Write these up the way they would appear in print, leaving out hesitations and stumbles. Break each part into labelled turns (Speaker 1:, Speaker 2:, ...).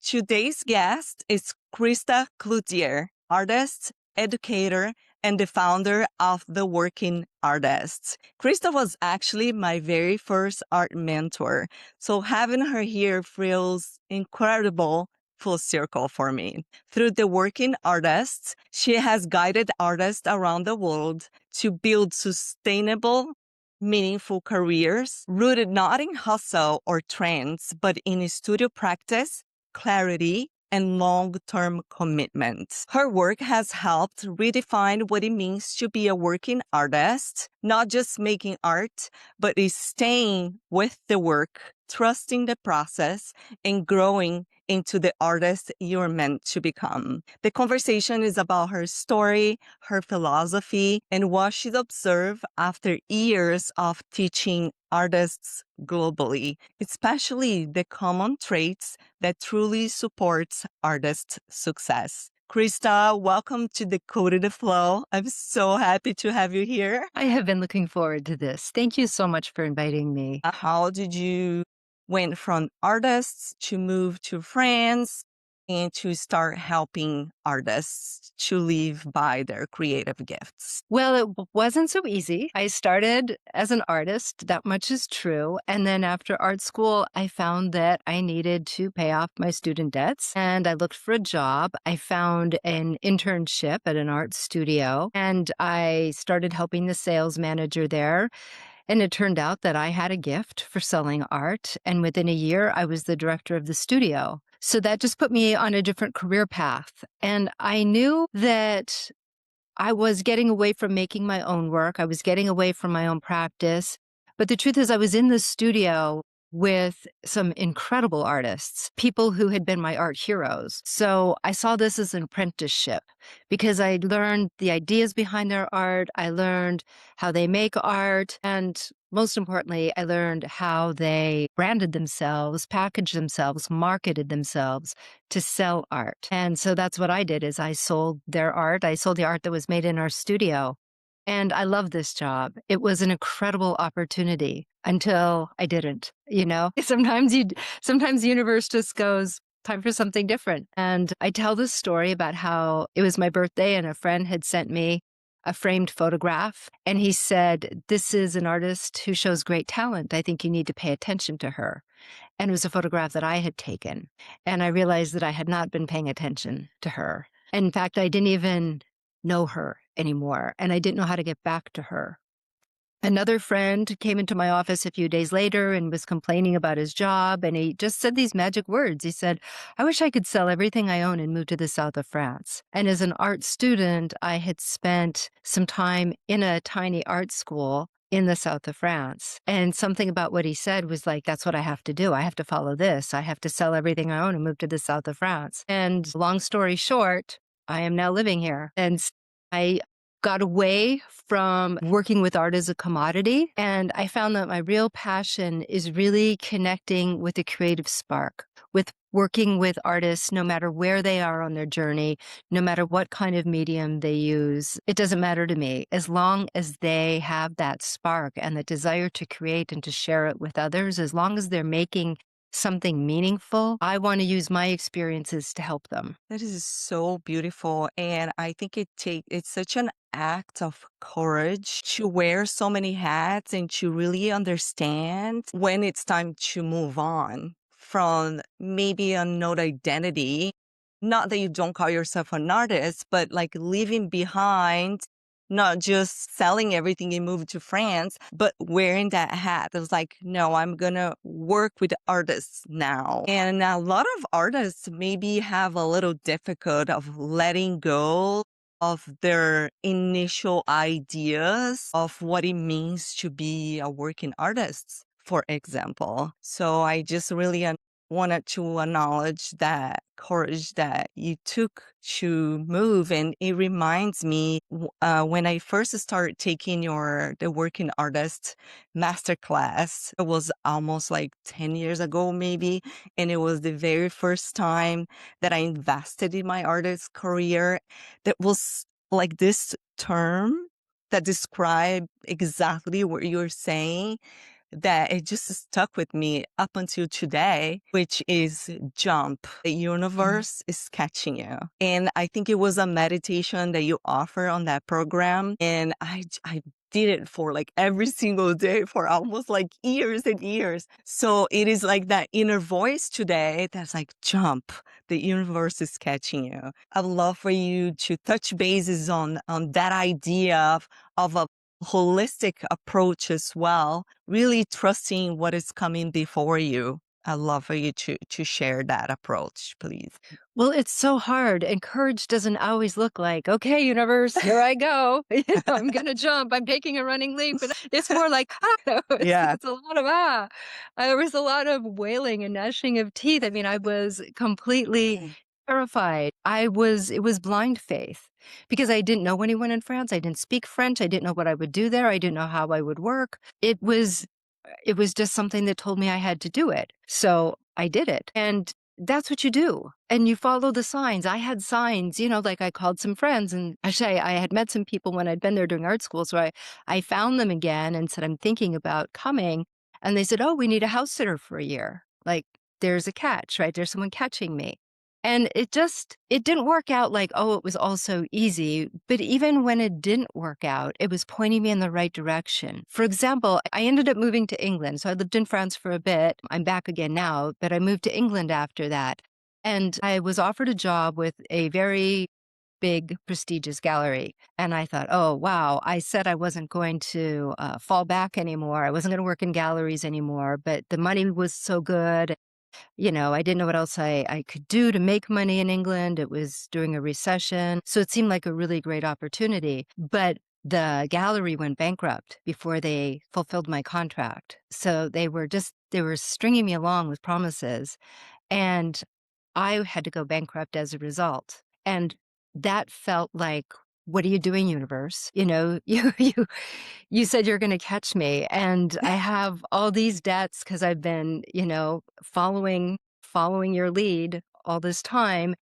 Speaker 1: Today's guest is Crista Cloutier, artist, educator, and the founder of The Working Artists. Crista was actually my very first art mentor, so having her here feels incredible full circle for me. Through The Working Artists, she has guided artists around the world to build sustainable, meaningful careers rooted not in hustle or trends, but in studio practice, clarity, and long-term commitment. Her work has helped redefine what it means to be a working artist, not just making art, but is staying with the work, trusting the process, and growing into the artist you're meant to become. The conversation is about her story, her philosophy, and what she's observed after years of teaching artists globally, especially the common traits that truly supports artists' success. Crista, welcome to Decoding the Flow. I'm so happy to have you here.
Speaker 2: I have been looking forward to this. Thank you so much for inviting me.
Speaker 1: How did you went from artists to move to France and to start helping artists to live by their creative gifts?
Speaker 2: Well, it wasn't so easy. I started as an artist, that much is true. And then after art school, I found that I needed to pay off my student debts. And I looked for a job. I found an internship at an art studio, and I started helping the sales manager there. And it turned out that I had a gift for selling art. And within a year, I was the director of the studio. So that just put me on a different career path. And I knew that I was getting away from making my own work. I was getting away from my own practice. But the truth is, I was in the studio with some incredible artists, people who had been my art heroes. So I saw this as an apprenticeship because I learned the ideas behind their art. I learned how they make art. And most importantly, I learned how they branded themselves, packaged themselves, marketed themselves to sell art. And so that's what I did is I sold their art. I sold the art that was made in our studio. And I love this job. It was an incredible opportunity until I didn't, Sometimes the universe just goes, time for something different. And I tell this story about how it was my birthday and a friend had sent me a framed photograph. And he said, "This is an artist who shows great talent. I think you need to pay attention to her." And it was a photograph that I had taken. And I realized that I had not been paying attention to her. In fact, I didn't even know her anymore, and I didn't know how to get back to her. Another friend came into my office a few days later and was complaining about his job, and he just said these magic words. He said, "I wish I could sell everything I own and move to the south of France." And as an art student, I had spent some time in a tiny art school in the south of France. And something about what he said was like, that's what I have to do. I have to follow this. I have to sell everything I own and move to the south of France. And long story short, I am now living here. And I got away from working with art as a commodity. And I found that my real passion is really connecting with a creative spark, with working with artists, no matter where they are on their journey, no matter what kind of medium they use. It doesn't matter to me. As long as they have that spark and the desire to create and to share it with others, as long as they're making something meaningful, I want to use my experiences to help them.
Speaker 1: That is so beautiful. And I think it's such an act of courage to wear so many hats and to really understand when it's time to move on from maybe a note identity. Not that you don't call yourself an artist, but like leaving behind not just selling everything and moving to France, but wearing that hat. It was like, no, I'm going to work with artists now. And a lot of artists maybe have a little difficult of letting go of their initial ideas of what it means to be a working artist, for example. So I just really wanted to acknowledge that courage that you took to move. And it reminds me when I first started taking the working artist masterclass, it was almost like 10 years ago, maybe. And it was the very first time that I invested in my artist career. That was like this term that described exactly what you're saying. that it just stuck with me up until today, which is jump. The universe is catching you. And I think it was a meditation that you offer on that program. And I did it for like every single day for almost like years and years. So it is like that inner voice today that's like, jump. The universe is catching you. I'd love for you to touch bases on that idea of a holistic approach as well, really trusting what is coming before you. I'd love for you to share that approach, please.
Speaker 2: Well, it's so hard, and courage doesn't always look like, "Okay, universe, here I go. I'm gonna jump. I'm taking a running leap." And it's more like, "Ah,"
Speaker 1: Yeah.
Speaker 2: it's a lot of, "Ah." There was a lot of wailing and gnashing of teeth. I mean, I was completely terrified. It was blind faith because I didn't know anyone in France. I didn't speak French. I didn't know what I would do there. I didn't know how I would work. It was just something that told me I had to do it. So I did it. And that's what you do. And you follow the signs. I had signs, like I called some friends and actually I had met some people when I'd been there during art school. So I found them again and said, I'm thinking about coming. And they said, oh, we need a house sitter for a year. Like there's a catch, right? There's someone catching me. And it didn't work out like, oh, it was all so easy. But even when it didn't work out, it was pointing me in the right direction. For example, I ended up moving to England. So I lived in France for a bit. I'm back again now, but I moved to England after that. And I was offered a job with a very big, prestigious gallery. And I thought, oh, wow, I said I wasn't going to fall back anymore. I wasn't going to work in galleries anymore, but the money was so good. I didn't know what else I could do to make money in England. It was during a recession. So it seemed like a really great opportunity. But the gallery went bankrupt before they fulfilled my contract. So they were stringing me along with promises. And I had to go bankrupt as a result. And that felt like, what are you doing, universe? You said you're going to catch me. And I have all these debts because I've been, following your lead all this time.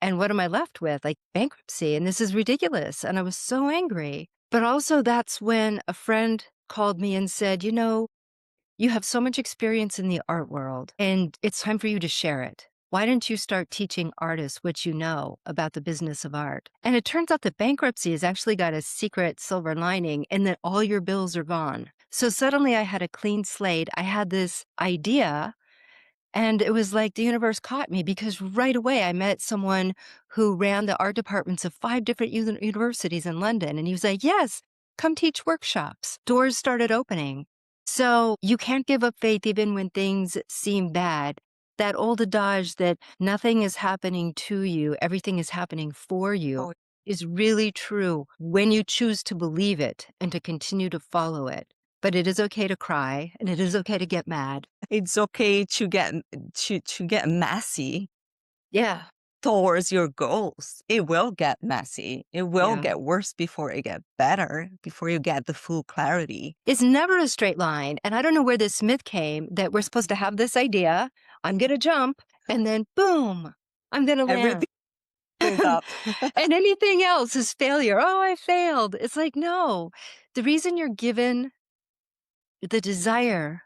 Speaker 2: And what am I left with? Like bankruptcy. And this is ridiculous. And I was so angry. But also, that's when a friend called me and said, you have so much experience in the art world, and it's time for you to share it. Why don't you start teaching artists what you know about the business of art? And it turns out that bankruptcy has actually got a secret silver lining in that all your bills are gone. So suddenly I had a clean slate. I had this idea, and it was like the universe caught me because right away I met someone who ran the art departments of 5 different universities in London. And he was like, yes, come teach workshops. Doors started opening. So you can't give up faith even when things seem bad. That old adage that nothing is happening to you, everything is happening for you
Speaker 1: Oh,
Speaker 2: is really true when you choose to believe it and to continue to follow it. But it is okay to cry and it is okay to get mad.
Speaker 1: it's okay to get messy
Speaker 2: Yeah.
Speaker 1: towards your goals. It will get messy. It will
Speaker 2: Yeah.
Speaker 1: get worse before it get better, before you get the full clarity.
Speaker 2: It's never a straight line. And I don't know where this myth came that we're supposed to have this idea. I'm going to jump and then boom, I'm going to land.
Speaker 1: Everything is
Speaker 2: and
Speaker 1: up.
Speaker 2: anything else is failure. Oh, I failed. It's like, no, the reason you're given the desire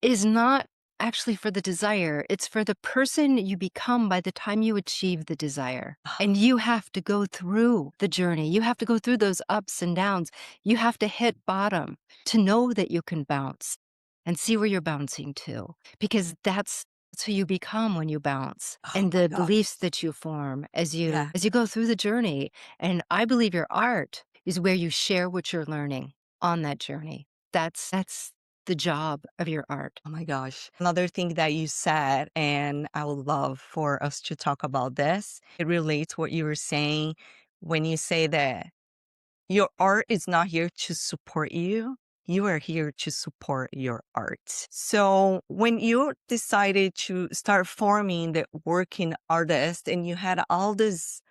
Speaker 2: is not actually for the desire. It's for the person you become by the time you achieve the desire. And you have to go through the journey. You have to go through those ups and downs. You have to hit bottom to know that you can bounce and see where you're bouncing to, because that's who you become when you bounce
Speaker 1: Oh
Speaker 2: and
Speaker 1: my
Speaker 2: the
Speaker 1: gosh.
Speaker 2: beliefs that you form
Speaker 1: Yeah.
Speaker 2: as you go through the journey. And I believe your art is where you share what you're learning on that journey. That's the job of your art.
Speaker 1: Oh my gosh. Another thing that you said, and I would love for us to talk about this, it relates what you were saying when you say that your art is not here to support you. You are here to support your art. So when you decided to start forming the working artist and you had all this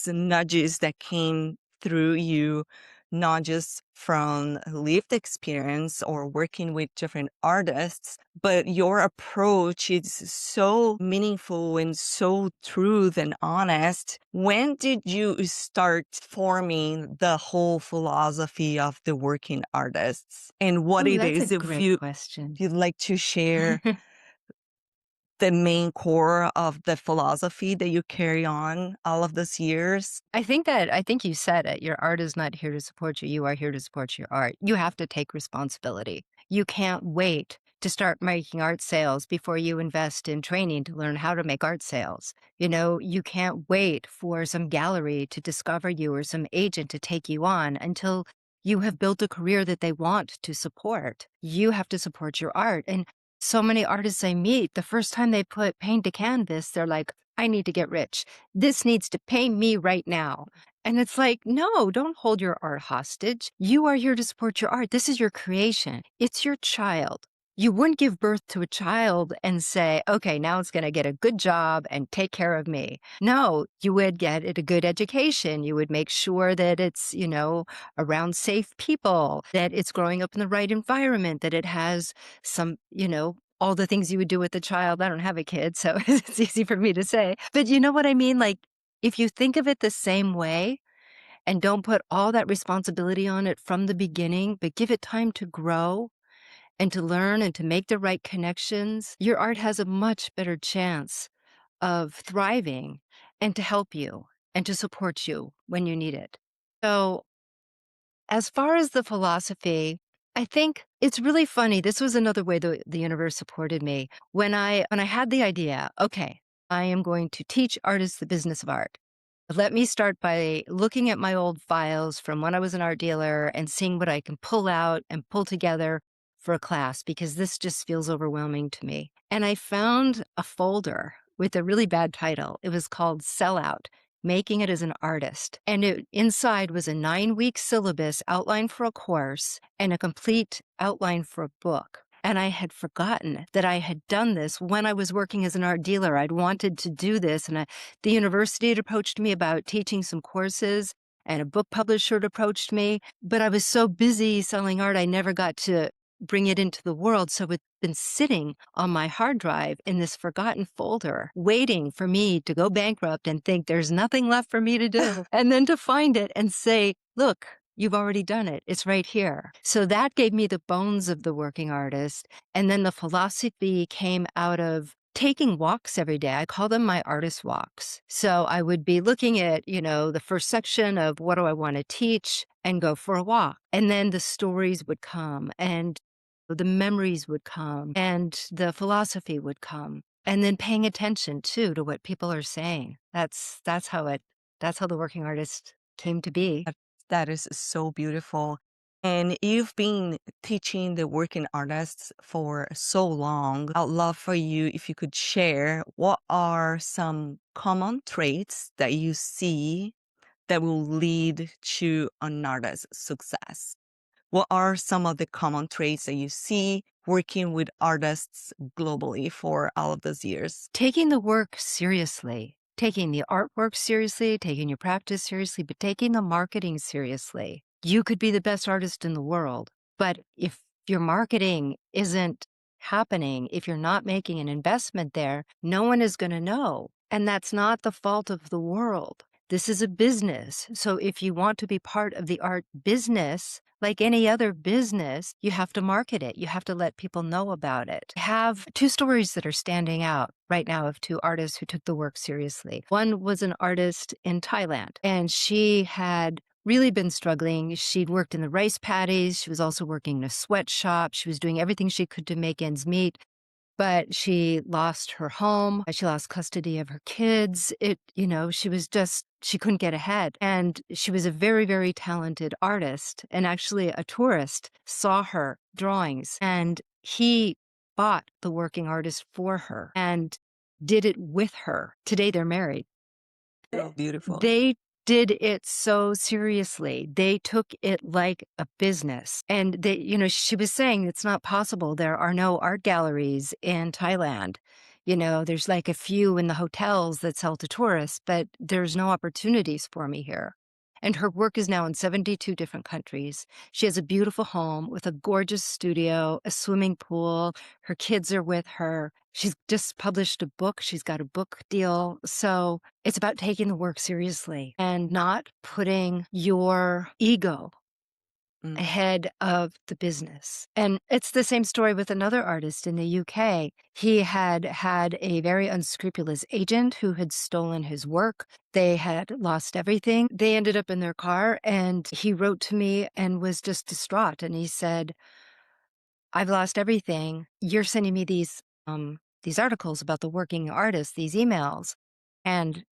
Speaker 1: nudges that came through you not just from lived experience or working with different artists, but your approach is so meaningful and so truth and honest. When did you start forming the whole philosophy of the working artists and what
Speaker 2: Oh,
Speaker 1: it
Speaker 2: that's a
Speaker 1: is?
Speaker 2: great question.
Speaker 1: If you'd like to share the main core of the philosophy that you carry on all of those years.
Speaker 2: I think you said it. Your art is not here to support you. You are here to support your art. You have to take responsibility. You can't wait to start making art sales before you invest in training to learn how to make art sales. You know, you can't wait for some gallery to discover you or some agent to take you on until you have built a career that they want to support. You have to support your art. And so many artists I meet, the first time they put paint to canvas, they're like, I need to get rich. This needs to pay me right now. And it's like, no, don't hold your art hostage. You are here to support your art. This is your creation. It's your child. You wouldn't give birth to a child and say, okay, now it's going to get a good job and take care of me. No, you would get it a good education. You would make sure that it's, you know, around safe people, that it's growing up in the right environment, that it has some, you know, all the things you would do with a child. I don't have a kid, so it's easy for me to say. But you know what I mean? Like, if you think of it the same way and don't put all that responsibility on it from the beginning, but give it time to grow and to learn and to make the right connections, your art has a much better chance of thriving and to help you and to support you when you need it. So as far as the philosophy, I think it's really funny. This was another way the universe supported me. When I had the idea, okay, I am going to teach artists the business of art. Let me start by looking at my old files from when I was an art dealer and seeing what I can pull out and pull together for a class because this just feels overwhelming to me. And I found a folder with a really bad title. It was called Sellout, Making It as an Artist. And inside was a 9-week syllabus outline for a course and a complete outline for a book. And I had forgotten that I had done this when I was working as an art dealer. I'd wanted to do this, and the university had approached me about teaching some courses, and a book publisher had approached me. But I was so busy selling art, I never got to bring it into the world. So it's been sitting on my hard drive in this forgotten folder, waiting for me to go bankrupt and think there's nothing left for me to do. And then to find it and say, look, you've already done it. It's right here. So that gave me the bones of the working artist. And then the philosophy came out of taking walks every day. I call them my artist walks. So I would be looking at, you know, the first section of what do I want to teach and go for a walk. And then the stories would come and the memories would come and the philosophy would come. And then paying attention too to what people are saying. That's how the working artist came to be.
Speaker 1: That that is so beautiful. And you've been teaching the working artists for so long. I'd love for you if you could share what are some common traits that you see that will lead to an artist's success. What are some of the common traits that you see working with artists globally for all of those years?
Speaker 2: Taking the work seriously, taking the artwork seriously, taking your practice seriously, but taking the marketing seriously. You could be the best artist in the world, but if your marketing isn't happening, if you're not making an investment there, no one is going to know. And that's not the fault of the world. This is a business. So if you want to be part of the art business, like any other business, you have to market it. You have to let people know about it. I have two stories that are standing out right now of two artists who took the work seriously. One was an artist in Thailand, and she had really been struggling. She'd worked in the rice paddies. She was also working in a sweatshop. She was doing everything she could to make ends meet. But she lost her home. She lost custody of her kids. She couldn't get ahead. And she was a very, very talented artist. And actually, a tourist saw her drawings and he bought the working artist for her and did it with her. Today, they're married.
Speaker 1: So beautiful.
Speaker 2: They did it so seriously. They took it like a business. And she was saying it's not possible. There are no art galleries in Thailand. You know, there's like a few in the hotels that sell to tourists, but there's no opportunities for me here. and her work is now in 72 different countries. She has a beautiful home with a gorgeous studio, a swimming pool. Her kids are with her. She's just published a book. She's got a book deal. So it's about taking the work seriously and not putting your ego
Speaker 1: Mm.
Speaker 2: ahead of the business. And it's the same story with another artist in the UK. He had had a very unscrupulous agent who had stolen his work. They had lost everything. They ended up in their car, and he wrote to me and was just distraught. And he said, I've lost everything. You're sending me these articles about the working artist, these emails. And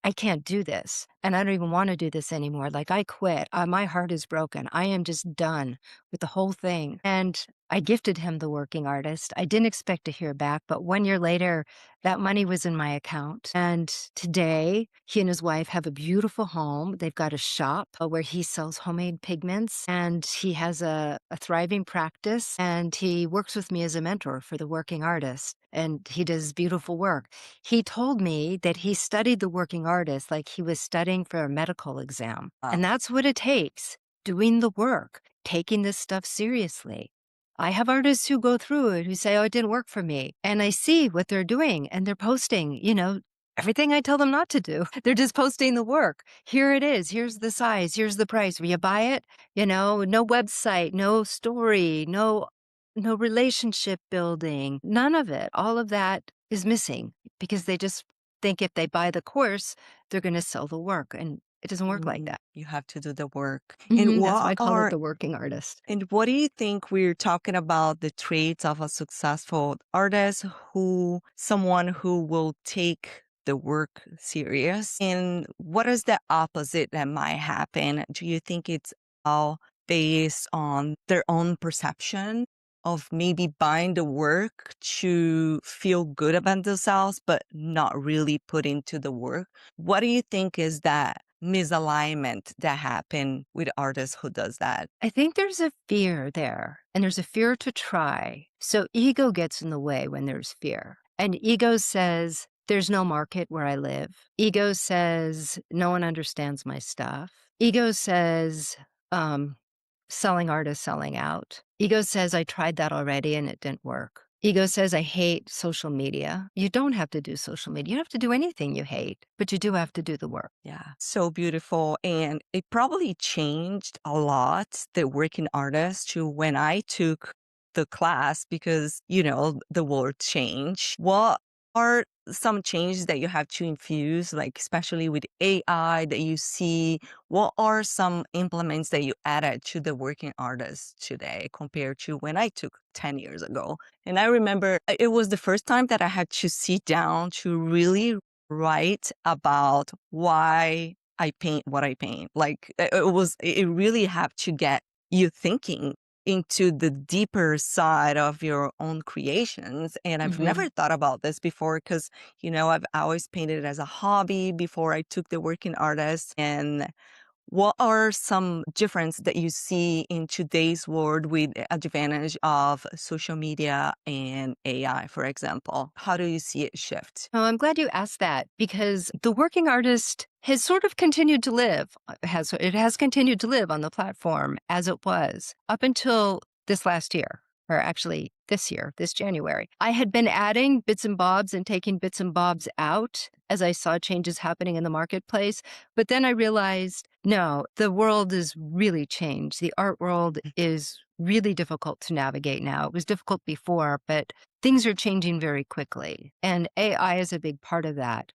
Speaker 2: I can't do this, and I don't even wanna do this anymore, like, I quit, my heart is broken, I am just done with the whole thing, and I gifted him The Working Artist. I didn't expect to hear back, but 1 year later, that money was in my account, and today, he and his wife have a beautiful home. They've got a shop, where he sells homemade pigments, and he has a thriving practice, and he works with me as a mentor for The Working Artist, and he does beautiful work. He told me that he studied the working artist like he was studying for a medical exam.
Speaker 1: Wow.
Speaker 2: And that's what it takes, doing the work, taking this stuff seriously. I have artists who go through it who say, oh, it didn't work for me. And I see what they're doing and they're posting, everything I tell them not to do. They're just posting the work. Here it is. Here's the size. Here's the price. Will you buy it? No website, no story, no relationship building, none of it. All of that is missing because they just think if they buy the course, they're going to sell the work. And it doesn't work like that.
Speaker 1: You have to do the work. And
Speaker 2: That's why I call it the working artist.
Speaker 1: what do you think we're talking about the traits of a successful artist someone who will take the work serious? And what is the opposite that might happen? Do you think it's all based on their own perception of maybe buying the work to feel good about themselves, but not really put into the work? What do you think is that misalignment that happen with artists who does that?
Speaker 2: I think there's a fear there, and there's a fear to try. So ego gets in the way when there's fear. And ego says, there's no market where I live. Ego says, no one understands my stuff. Ego says, selling art is selling out. Ego says, I tried that already and it didn't work. Ego says, I hate social media. You don't have to do social media. You don't have to do anything you hate, but you do have to do the work.
Speaker 1: Yeah, so beautiful. And it probably changed a lot, the working artist, to when I took the class because, the world changed. What are some changes that you have to infuse, like especially with AI that you see? What are some implements that you added to the working artist today compared to when I took 10 years ago? And I remember it was the first time that I had to sit down to really write about why I paint what I paint. Like it really have to get you thinking into the deeper side of your own creations. And I've
Speaker 2: Mhm.
Speaker 1: never thought about this before because, I've always painted as a hobby before I took the working artist. And what are some difference that you see in today's world with the advantage of social media and AI, for example? How do you see it shift?
Speaker 2: Oh, I'm glad you asked that because the working artist has sort of continued to live, it has continued to live on the platform as it was up until this last year, or actually this year, this January. I had been adding bits and bobs and taking bits and bobs out as I saw changes happening in the marketplace. But then I realized, no, the world is really changed. The art world is really difficult to navigate now. It was difficult before, but things are changing very quickly, and AI is a big part of that.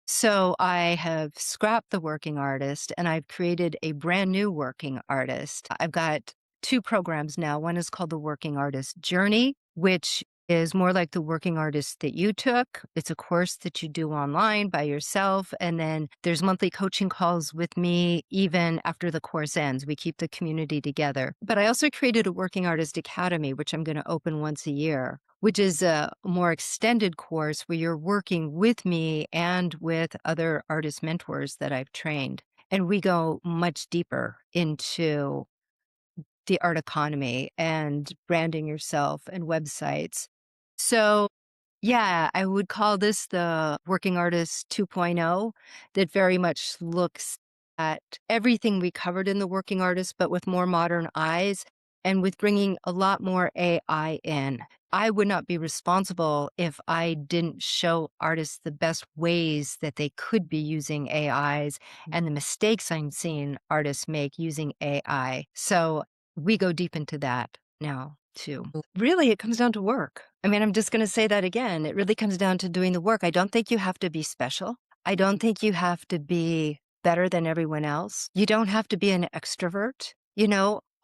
Speaker 2: So I have scrapped the working artist and I've created a brand new working artist. I've got two programs now. One is called the Working Artist Journey, which is more like the working artist that you took. It's a course that you do online by yourself. And then there's monthly coaching calls with me even after the course ends. We keep the community together. But I also created a Working Artist Academy, which I'm going to open once a year, which is a more extended course where you're working with me and with other artist mentors that I've trained. And we go much deeper into the art economy and branding yourself and websites. So, yeah, I would call this the Working Artist 2.0 that very much looks at everything we covered in the working artist, but with more modern eyes and with bringing a lot more AI in. I would not be responsible if I didn't show artists the best ways that they could be using AIs and the mistakes I'm seeing artists make using AI. So we go deep into that now too. Really, it comes down to work. I mean, I'm just going to say that again. It really comes down to doing the work. I don't think you have to be special. I don't think you have to be better than everyone else. You don't have to be an extrovert.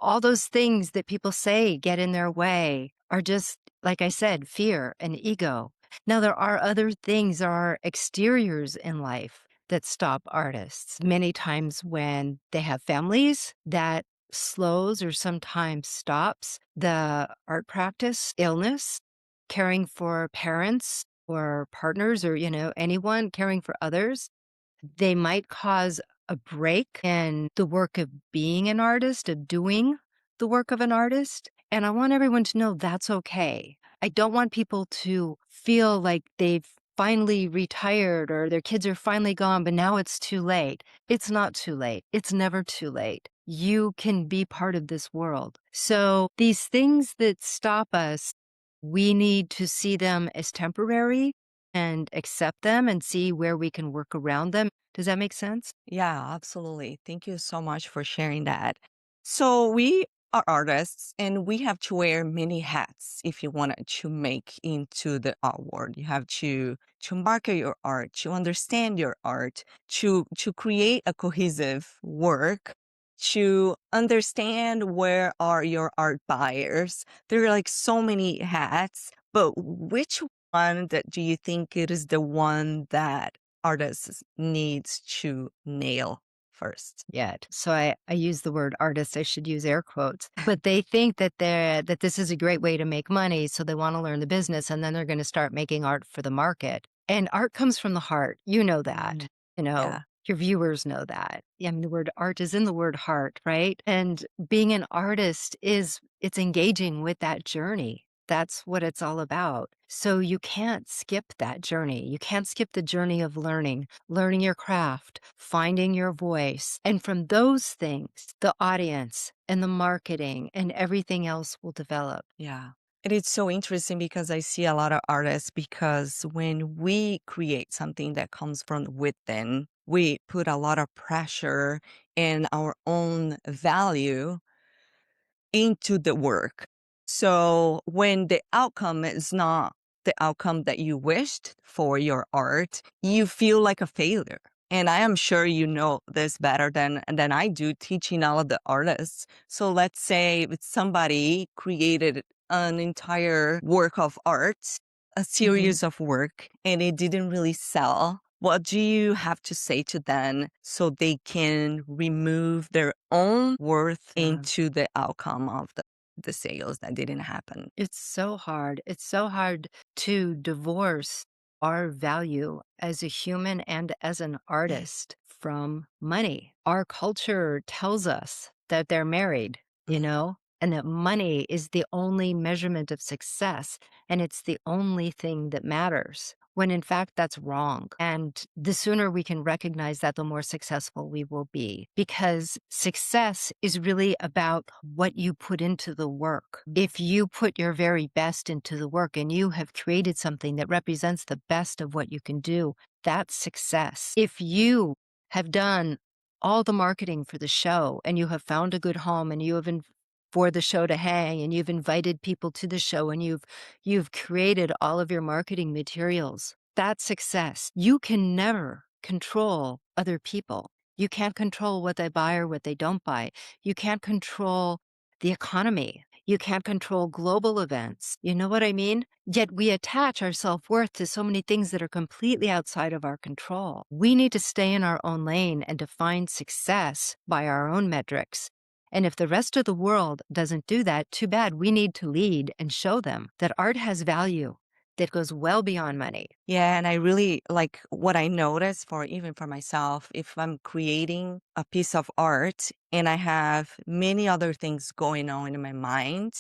Speaker 2: All those things that people say get in their way are just, like I said, fear and ego. Now, there are other things, there are exteriors in life that stop artists. Many times when they have families, that slows or sometimes stops the art practice, illness, caring for parents or partners or, anyone caring for others. They might cause a break in the work of being an artist, of doing the work of an artist. And I want everyone to know that's okay. I don't want people to feel like they've finally retired or their kids are finally gone, but now it's too late. It's not too late. It's never too late. You can be part of this world. So these things that stop us, we need to see them as temporary and accept them and see where we can work around them. Does that make sense?
Speaker 1: Yeah, absolutely. Thank you so much for sharing that. So we are artists and we have to wear many hats if you wanted to make into the art world. You have to market your art, to understand your art, to create a cohesive work, to understand where are your art buyers. There are like so many hats, but which one that do you think it is the one that artists needs to nail first?
Speaker 2: Yet. So I use the word artist, I should use air quotes, but they think that this is a great way to make money, so they want to learn the business and then they're going to start making art for the market. And art comes from the heart. You know that.
Speaker 1: Mm,
Speaker 2: You know,
Speaker 1: yeah.
Speaker 2: your viewers know that. I mean, the word art is in the word heart, right? And being an artist it's engaging with that journey. That's what it's all about. So you can't skip that journey. You can't skip the journey of learning your craft, finding your voice. And from those things, the audience and the marketing and everything else will develop.
Speaker 1: Yeah. And it's so interesting because I see a lot of artists because when we create something that comes from within, we put a lot of pressure and our own value into the work. So when the outcome is not the outcome that you wished for your art, you feel like a failure. And I am sure you know this better than I do teaching all of the artists. So let's say if somebody created an entire work of art, a
Speaker 2: Mhm.
Speaker 1: series of work, and it didn't really sell. What do you have to say to them so they can remove their own worth
Speaker 2: Yeah.
Speaker 1: into the outcome of the sales that didn't happen?
Speaker 2: It's so hard. It's so hard to divorce our value as a human and as an artist from money. Our culture tells us that they're married, and that money is the only measurement of success and it's the only thing that matters. When in fact, that's wrong. And the sooner we can recognize that, the more successful we will be. Because success is really about what you put into the work. If you put your very best into the work and you have created something that represents the best of what you can do, that's success. If you have done all the marketing for the show and you have found a good home and you have for the show to hang and you've invited people to the show and you've created all of your marketing materials, that's success. You can never control other people. You can't control what they buy or what they don't buy. You can't control the economy. You can't control global events. You know what I mean? Yet we attach our self-worth to so many things that are completely outside of our control. We need to stay in our own lane and define success by our own metrics. And if the rest of the world doesn't do that, too bad. We need to lead and show them that art has value that goes well beyond money.
Speaker 1: Yeah, and I really like what I notice for even for myself, if I'm creating a piece of art and I have many other things going on in my mind,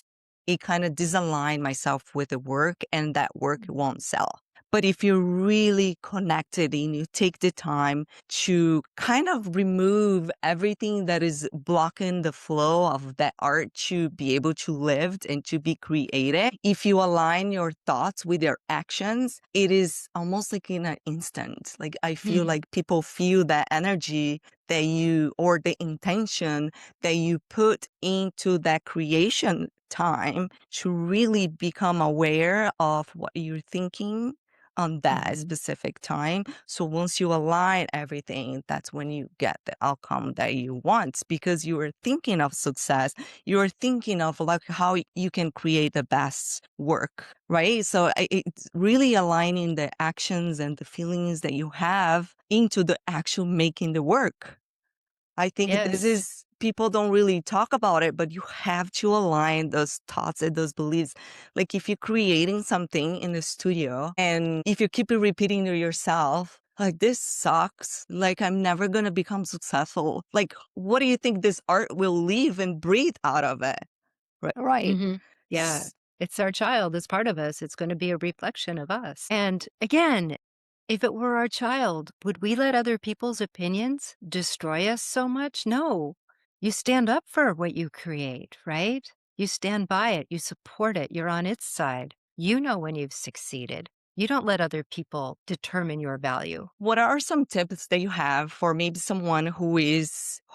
Speaker 1: it kind of disalign myself with the work and that work won't sell. But if you're really connected and you take the time to kind of remove everything that is blocking the flow of that art to be able to live and to be creative, if you align your thoughts with your actions, it is almost like in an instant. Like I feel
Speaker 2: Mhm.
Speaker 1: like people feel that energy that you, or the intention that you put into that creation time to really become aware of what you're thinking on that
Speaker 2: Mhm.
Speaker 1: specific time. So once you align everything, that's when you get the outcome that you want, because you are thinking of success. You're thinking of like how you can create the best work, right? So it's really aligning the actions and the feelings that you have into the actual making the work. I think this
Speaker 2: Yes.
Speaker 1: is, people don't really talk about it, but you have to align those thoughts and those beliefs. Like if you're creating something in the studio and if you keep repeating to yourself, like this sucks, like I'm never going to become successful. Like, what do you think this art will live and breathe out of it? Right.
Speaker 2: Mhm. Yeah. It's our child. It's part of us. It's gonna be a reflection of us. And again, if it were our child, would we let other people's opinions destroy us so much? No. You stand up for what you create, right? You stand by it. You support it. You're on its side. You know when you've succeeded. You don't let other people determine your value.
Speaker 1: What are some tips that you have for maybe someone who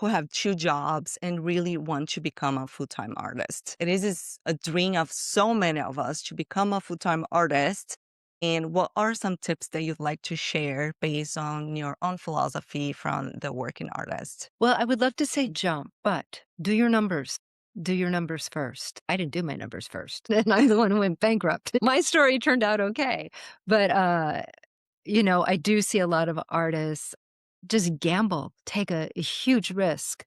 Speaker 1: have two jobs and really want to become a full-time artist? It is a dream of so many of us to become a full-time artist. And what are some tips that you'd like to share based on your own philosophy from the working artist?
Speaker 2: Well, I would love to say jump, but do your numbers. Do your numbers first. I didn't do my numbers first, and I'm the one who went bankrupt. My story turned out okay, but, I do see a lot of artists just gamble, take a huge risk.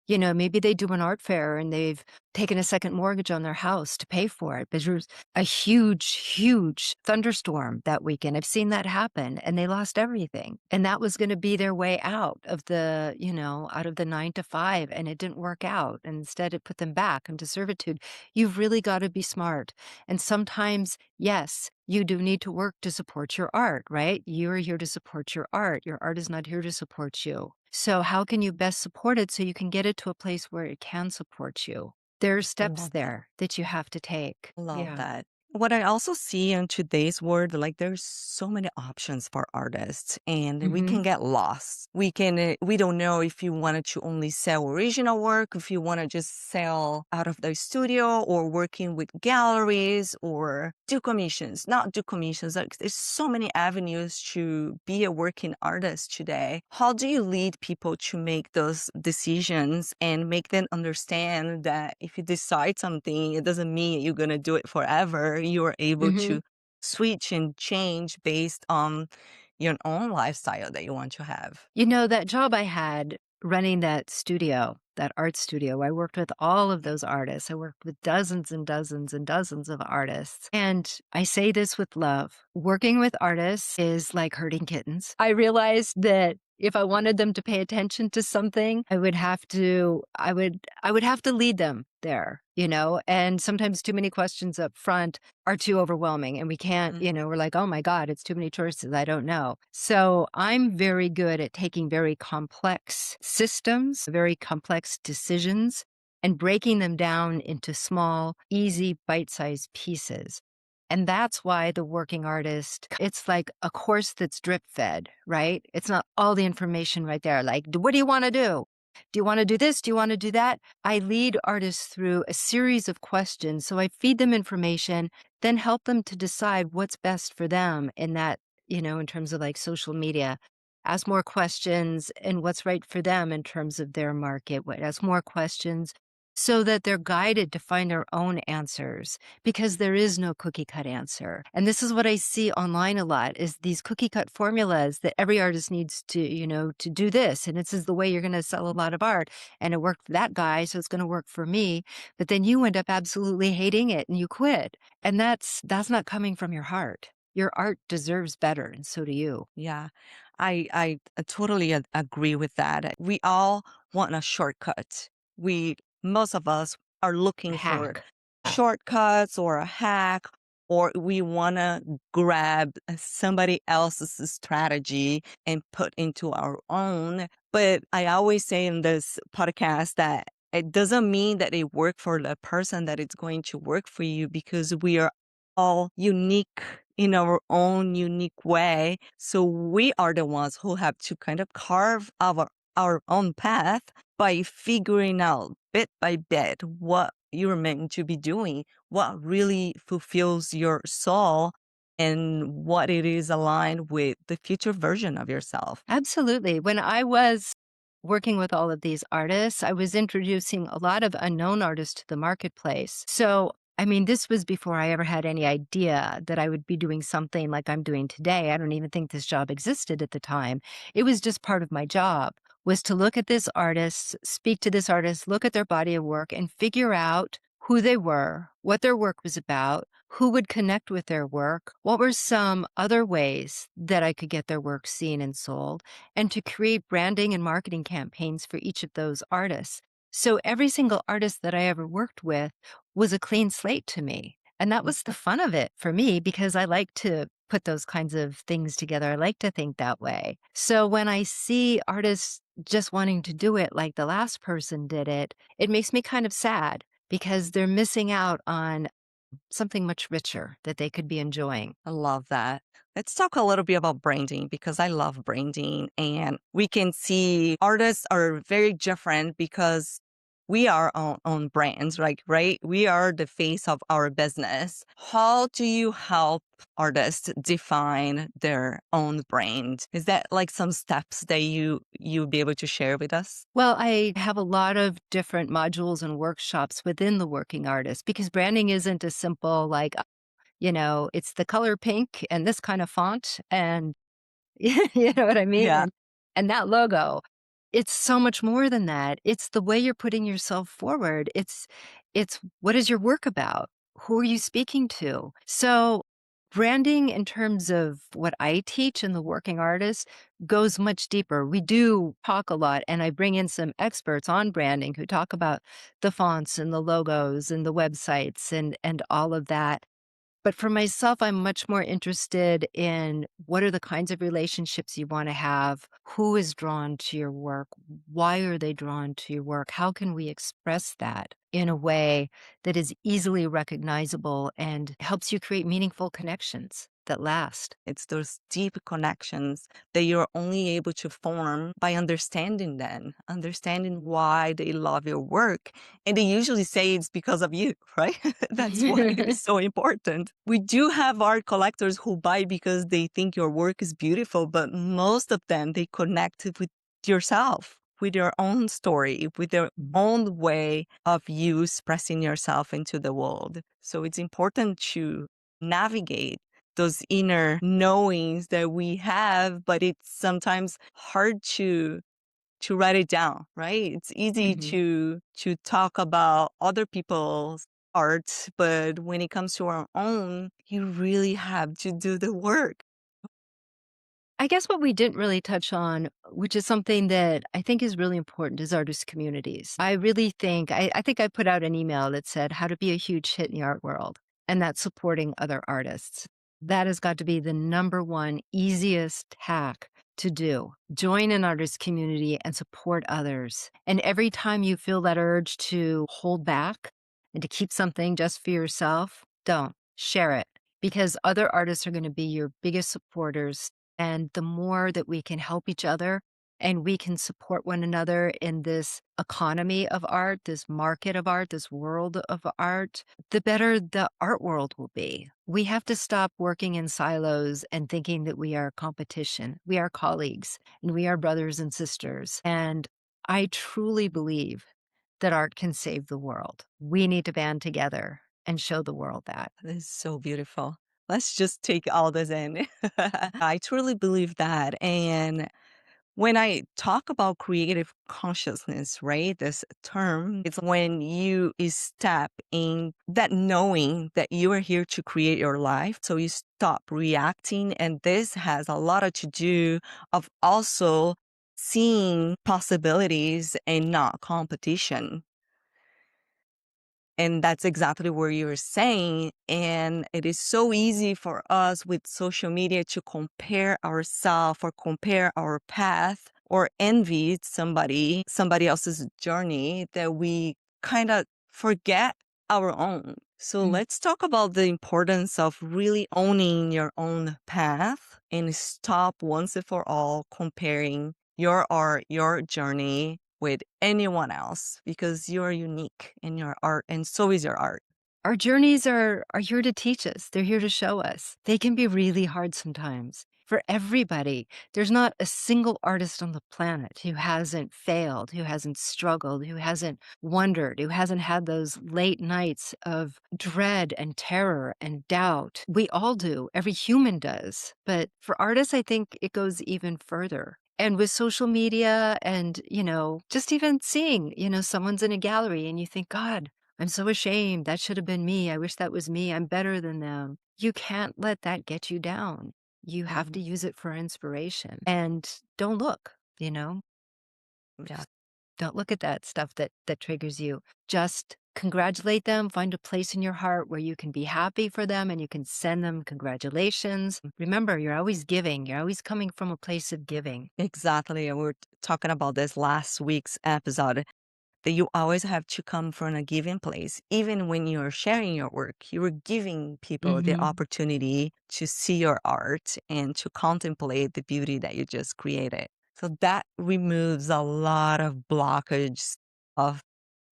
Speaker 2: Maybe they do an art fair and they've taken a second mortgage on their house to pay for it. But there's a huge, huge thunderstorm that weekend. I've seen that happen and they lost everything. And that was going to be their way out of the 9 to 5, and it didn't work out. And instead it put them back into servitude. You've really got to be smart. And sometimes, yes, you do need to work to support your art, right? You're here to support your art. Your art is not here to support you. So, how can you best support it so you can get it to a place where it can support you? There are steps
Speaker 1: Love that.
Speaker 2: there that you have to take.
Speaker 1: Love
Speaker 2: Yeah.
Speaker 1: that. What I also see in today's world, like there's so many options for artists and we
Speaker 2: Hmm.
Speaker 1: can get lost. We don't know if you wanted to only sell original work, if you want to just sell out of the studio or working with galleries or do commissions, not do commissions. Like there's so many avenues to be a working artist today. How do you lead people to make those decisions and make them understand that if you decide something, it doesn't mean you're going to do it forever. You're able
Speaker 2: Hmm.
Speaker 1: to switch and change based on your own lifestyle that you want to have.
Speaker 2: That job I had running that studio, that art studio, I worked with all of those artists. I worked with dozens and dozens and dozens of artists. And I say this with love. Working with artists is like herding kittens. I realized that if I wanted them to pay attention to something, I would have to lead them there. And sometimes too many questions up front are too overwhelming and we can't,
Speaker 1: Mm,
Speaker 2: we're like, oh my God, it's too many choices. I don't know. So I'm very good at taking very complex systems, very complex decisions, and breaking them down into small, easy, bite sized pieces. And that's why the working artist, it's like a course that's drip fed, right? It's not all the information right there. Like, what do you want to do? Do you want to do this? Do you want to do that? I lead artists through a series of questions. So I feed them information, then help them to decide what's best for them in that, in terms of like social media. Ask more questions and what's right for them in terms of their market. Ask more questions so that they're guided to find their own answers because there is no cookie cut answer. And this is what I see online a lot is these cookie cut formulas that every artist needs to do this. And this is the way you're going to sell a lot of art. And it worked for that guy, so it's going to work for me. But then you end up absolutely hating it and you quit. And that's not coming from your heart. Your art deserves better, and so do you.
Speaker 1: yeah, I totally agree with that. We all want a shortcut. Most of us are
Speaker 2: A
Speaker 1: looking for
Speaker 2: hack.
Speaker 1: shortcuts or a hack or we want to grab somebody else's strategy and put into our own. But I always say in this podcast that it doesn't mean that it work for the person that it's going to work for you, because we are all unique in our own unique way. So we are the ones who have to kind of carve our own path by figuring out bit by bit what you're meant to be doing, what really fulfills your soul, and what it is aligned with the future version of yourself.
Speaker 2: Absolutely. When I was working with all of these artists, I was introducing a lot of unknown artists to the marketplace. So, I mean, this was before I ever had any idea that I would be doing something like I'm doing today. I don't even think this job existed at the time. It was just part of my job was to look at this artist, speak to this artist, look at their body of work and figure out who they were, what their work was about, who would connect with their work, what were some other ways that I could get their work seen and sold, and to create branding and marketing campaigns for each of those artists. So every single artist that I ever worked with was a clean slate to me. And that was the fun of it for me because I like to put those kinds of things together. I like to think that way. So when I see artists just wanting to do it like the last person did it, it makes me kind of sad because they're missing out on something much richer that they could be enjoying.
Speaker 1: I love that. Let's talk a little bit about branding, because I love branding, and we can see artists are very different because we are on brands, right? We are the face of our business. How do you help artists define their own brand? Is that like some steps that you'd be able to share with us?
Speaker 2: Well, I have a lot of different modules and workshops within the working artist because branding isn't a simple, like, it's the color pink and this kind of font and you know what I mean?
Speaker 1: Yeah.
Speaker 2: And that logo, it's so much more than that. It's the way you're putting yourself forward. It's what is your work about? Who are you speaking to? So branding in terms of what I teach in the working artist goes much deeper. We do talk a lot and I bring in some experts on branding who talk about the fonts and the logos and the websites and all of that. But for myself, I'm much more interested in what are the kinds of relationships you want to have? Who is drawn to your work? Why are they drawn to your work? How can we express that in a way that is easily recognizable and helps you create meaningful connections that last?
Speaker 1: It's those deep connections that you're only able to form by understanding them, understanding why they love your work. And they usually say it's because of you, right? That's why they're so important. We do have art collectors who buy because they think your work is beautiful, but most of them, they connect with yourself, with your own story, with their own way of you expressing yourself into the world. So it's important to navigate those inner knowings that we have, but it's sometimes hard to write it down, right? It's easy
Speaker 2: Mhm.
Speaker 1: to talk about other people's art, but when it comes to our own, you really have to do the work.
Speaker 2: I guess what we didn't really touch on, which is something that I think is really important, is artist communities. I really think, I think I put out an email that said how to be a huge hit in the art world, and that's supporting other artists. That has got to be the number one easiest hack to do. Join an artist community and support others. And every time you feel that urge to hold back and to keep something just for yourself, don't share it because other artists are going to be your biggest supporters and the more that we can help each other and we can support one another in this economy of art, this market of art, this world of art, the better the art world will be. We have to stop working in silos and thinking that we are competition. We are colleagues and we are brothers and sisters. And I truly believe that art can save the world. We need to band together and show the world that.
Speaker 1: This is so beautiful. Let's just take all this in. I truly believe that. And when I talk about creative consciousness, right, this term, it's when you step in that knowing that you are here to create your life. So you stop reacting. And this has a lot to do of also seeing possibilities and not competition. And that's exactly what you were saying. And it is so easy for us with social media to compare ourselves or compare our path or envy somebody else's journey, that we kind of forget our own. So
Speaker 2: Mm.
Speaker 1: let's talk about the importance of really owning your own path and stop once and for all comparing your art, your journey with anyone else, because you're unique in your art and so is your art.
Speaker 2: Our journeys are here to teach us. They're here to show us. They can be really hard sometimes for everybody. There's not a single artist on the planet who hasn't failed, who hasn't struggled, who hasn't wondered, who hasn't had those late nights of dread and terror and doubt. We all do. Every human does. But for artists, I think it goes even further. And with social media and, just even seeing, someone's in a gallery and you think, God, I'm so ashamed. That should have been me. I wish that was me. I'm better than them. You can't let that get you down. You have to
Speaker 1: Mhm.
Speaker 2: use it for inspiration. And don't look,
Speaker 1: Yeah.
Speaker 2: just don't look at that stuff that triggers you. Just congratulate them, find a place in your heart where you can be happy for them and you can send them congratulations. Remember, you're always giving. You're always coming from a place of giving.
Speaker 1: Exactly. And we were talking about this last week's episode, that you always have to come from a given place. Even when you're sharing your work, you're giving people the
Speaker 2: Mhm.
Speaker 1: opportunity to see your art and to contemplate the beauty that you just created. So that removes a lot of blockage of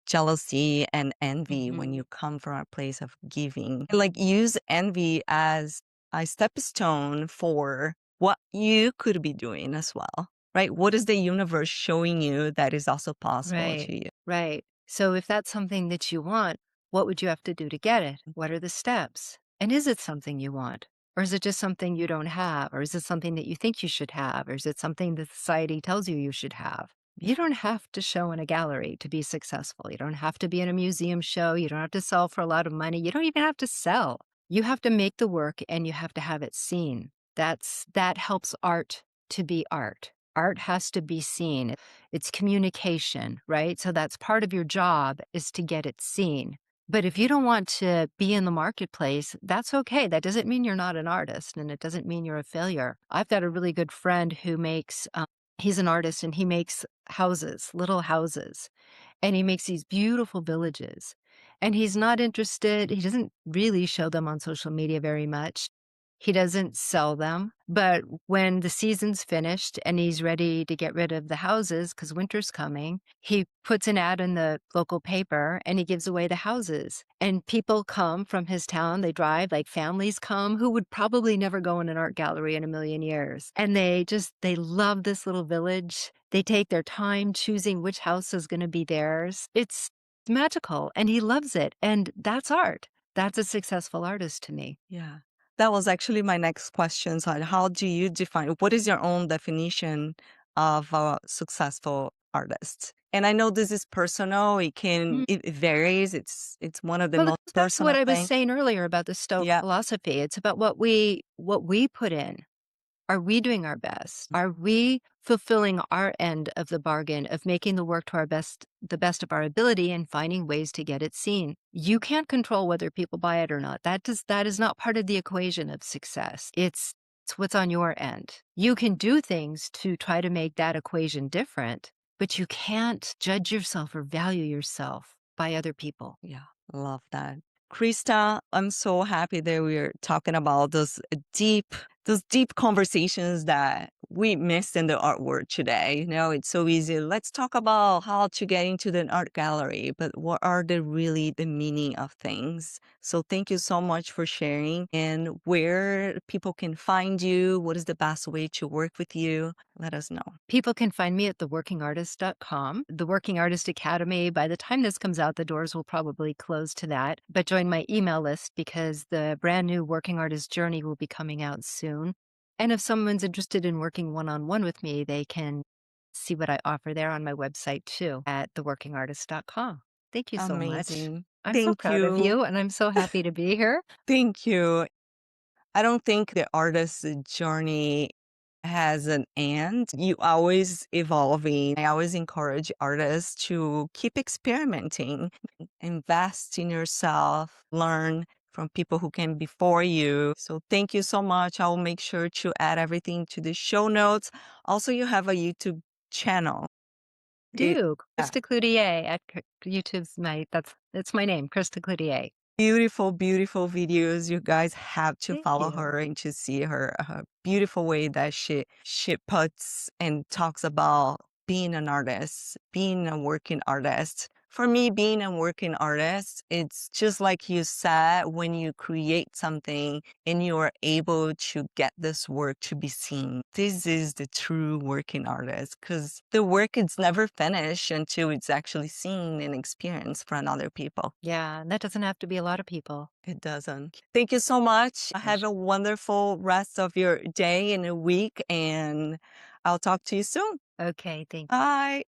Speaker 1: jealousy and envy when you
Speaker 2: Mhm.
Speaker 1: come from a place of giving. Like, use envy as a stepstone for what you could be doing as well, right? What is the universe showing you that is also possible
Speaker 2: Right,
Speaker 1: to you?
Speaker 2: right. So if that's something that you want, what would you have to do to get it? What are the steps? And is it something you want? Or is it just something you don't have? Or is it something that you think you should have? Or is it something that society tells you should have?
Speaker 1: Yeah.
Speaker 2: You don't have to show in a gallery to be successful. You don't have to be in a museum show. You don't have to sell for a lot of money. You don't even have to sell. You have to make the work and you have to have it seen. That helps art to be art. Art has to be seen. It's communication, right? So that's part of your job is to get it seen. But if you don't want to be in the marketplace, that's okay. That doesn't mean you're not an artist and it doesn't mean you're a failure. I've got a really good friend who he's an artist and he makes houses, little houses, and he makes these beautiful villages. And he's not interested, he doesn't really show them on social media very much. He doesn't sell them, but when the season's finished and he's ready to get rid of the houses because winter's coming, he puts an ad in the local paper and he gives away the houses. And people come from his town, they drive, like families come who would probably never go in an art gallery in a million years. And they love this little village. They take their time choosing which house is going to be theirs. It's magical and he loves it. And that's art. That's a successful artist to me.
Speaker 1: Yeah. That was actually my next question. So how do you define, what is your own definition of a successful artist? And I know this is personal. It varies. It's one of the
Speaker 2: Well, it
Speaker 1: most
Speaker 2: goes back to what
Speaker 1: personal
Speaker 2: I was
Speaker 1: things.
Speaker 2: saying earlier about the Stoic
Speaker 1: Yeah.
Speaker 2: philosophy. It's about what we put in. Are we doing our best? Are we fulfilling our end of the bargain of making the work to the best of our ability and finding ways to get it seen? You can't control whether people buy it or not. That is not part of the equation of success. It's what's on your end. You can do things to try to make that equation different, but you can't judge yourself or value yourself by other people.
Speaker 1: Yeah, love that. Krista, I'm so happy that we're talking about those deep conversations that we missed in the art world today. You know, it's so easy. Let's talk about how to get into the art gallery, but what are the meaning of things? So thank you so much for sharing, and where people can find you. What is the best way to work with you? Let us know.
Speaker 2: People can find me at theworkingartist.com. The Working Artist Academy, by the time this comes out, the doors will probably close to that. But join my email list because the brand new Working Artist Journey will be coming out soon. And if someone's interested in working one on one with me, they can see what I offer there on my website too at theworkingartist.com. Thank you so much.
Speaker 1: Amazing.
Speaker 2: I'm so
Speaker 1: Thank
Speaker 2: proud of
Speaker 1: you.
Speaker 2: you and I'm so happy to be here.
Speaker 1: Thank you. I don't think the artist's journey has an end. You always evolving. I always encourage artists to keep experimenting, invest in yourself, learn from people who came before you. So thank you so much. I will make sure to add everything to the show notes. Also, you have a YouTube channel.
Speaker 2: Do
Speaker 1: Yeah.
Speaker 2: Crista Cloutier at YouTube's it's my name, Crista Cloutier.
Speaker 1: Beautiful, beautiful videos. You guys have to
Speaker 2: Thank
Speaker 1: follow
Speaker 2: you.
Speaker 1: her and to see her beautiful way that she puts and talks about being an artist, being a working artist. For me, being a working artist, it's just like you said, when you create something and you are able to get this work to be seen. This is the true working artist because the work is never finished until it's actually seen and experienced from other people.
Speaker 2: Yeah, and that doesn't have to be a lot of people.
Speaker 1: It doesn't. Thank you so much. Have a wonderful rest of your day and a week, and I'll talk to you soon.
Speaker 2: Okay, thank
Speaker 1: Bye.